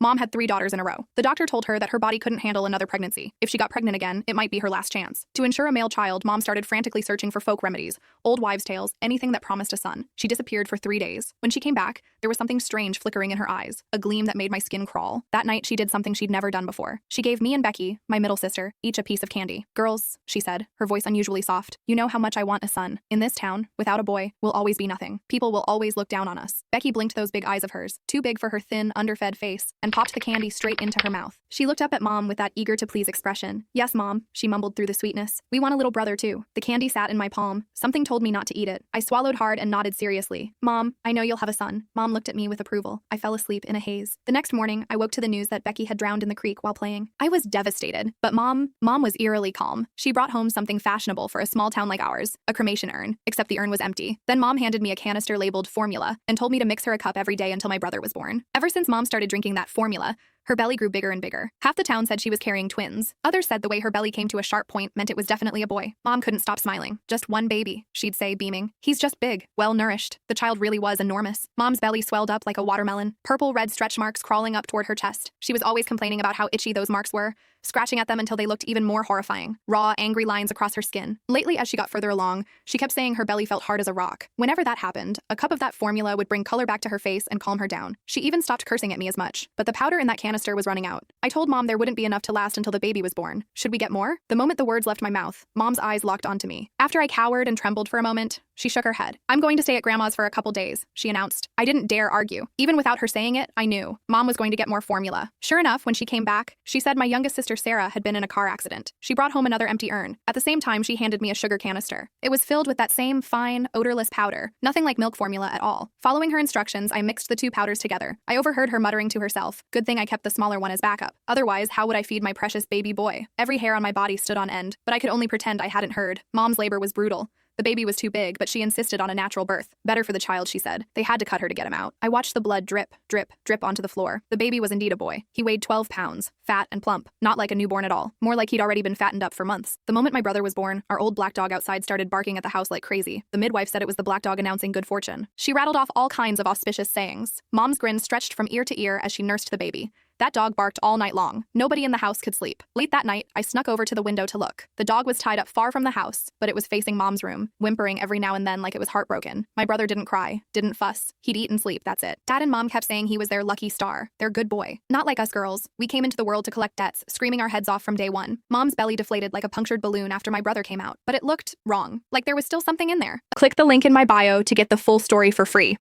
Mom had 3 daughters in a row. The doctor told her that her body couldn't handle another pregnancy. If she got pregnant again, it might be her last chance. To ensure a male child, Mom started frantically searching for folk remedies, old wives' tales, anything that promised a son. She disappeared for 3 days. When she came back, there was something strange flickering in her eyes, a gleam that made my skin crawl. That night, she did something she'd never done before. She gave me and Becky, my middle sister, each a piece of candy. "Girls," she said, her voice unusually soft, "you know how much I want a son. In this town, without a boy, we'll always be nothing. People will always look down on us." Becky blinked those big eyes of hers, too big for her thin, underfed face, and popped the candy straight into her mouth. She looked up at Mom with that eager-to-please expression. "Yes, Mom," she mumbled through the sweetness. "We want a little brother, too." The candy sat in my palm. Something told me not to eat it. I swallowed hard and nodded seriously. "Mom, I know you'll have a son." Mom looked at me with approval. I fell asleep in a haze. The next morning, I woke to the news that Becky had drowned in the creek while playing. I was devastated, but Mom was eerily calm. She brought home something fashionable for a small town like ours, a cremation urn, except the urn was empty. Then Mom handed me a canister labeled formula and told me to mix her a cup every day until my brother was born. Ever since Mom started drinking that formula, her belly grew bigger and bigger. Half the town said she was carrying twins. Others said the way her belly came to a sharp point meant it was definitely a boy. Mom couldn't stop smiling. "Just one baby," she'd say, beaming. "He's just big, well-nourished." The child really was enormous. Mom's belly swelled up like a watermelon, purple-red stretch marks crawling up toward her chest. She was always complaining about how itchy those marks were, scratching at them until they looked even more horrifying. Raw, angry lines across her skin. Lately, as she got further along, she kept saying her belly felt hard as a rock. Whenever that happened, a cup of that formula would bring color back to her face and calm her down. She even stopped cursing at me as much. But the powder in that canister was running out. I told Mom there wouldn't be enough to last until the baby was born. Should we get more? The moment the words left my mouth, Mom's eyes locked onto me. After I cowered and trembled for a moment, she shook her head. "I'm going to stay at Grandma's for a couple days," she announced. I didn't dare argue. Even without her saying it, I knew. Mom was going to get more formula. Sure enough, when she came back, she said my youngest sister Sarah had been in a car accident. She brought home another empty urn. At the same time, she handed me a sugar canister. It was filled with that same fine, odorless powder. Nothing like milk formula at all. Following her instructions, I mixed the 2 powders together. I overheard her muttering to herself, "Good thing I kept the smaller one as backup. Otherwise, how would I feed my precious baby boy?" Every hair on my body stood on end, but I could only pretend I hadn't heard. Mom's labor was brutal. The baby was too big, but she insisted on a natural birth. Better for the child, she said. They had to cut her to get him out. I watched the blood drip, drip, drip onto the floor. The baby was indeed a boy. He weighed 12 pounds, fat and plump, not like a newborn at all, more like he'd already been fattened up for months. The moment my brother was born, our old black dog outside started barking at the house like crazy. The midwife said it was the black dog announcing good fortune. She rattled off all kinds of auspicious sayings. Mom's grin stretched from ear to ear as she nursed the baby. That dog barked all night long. Nobody in the house could sleep. Late that night, I snuck over to the window to look. The dog was tied up far from the house, but it was facing Mom's room, whimpering every now and then like it was heartbroken. My brother didn't cry, didn't fuss. He'd eat and sleep, that's it. Dad and Mom kept saying he was their lucky star, their good boy. Not like us girls. We came into the world to collect debts, screaming our heads off from day one. Mom's belly deflated like a punctured balloon after my brother came out, but it looked wrong, like there was still something in there. Click the link in my bio to get the full story for free.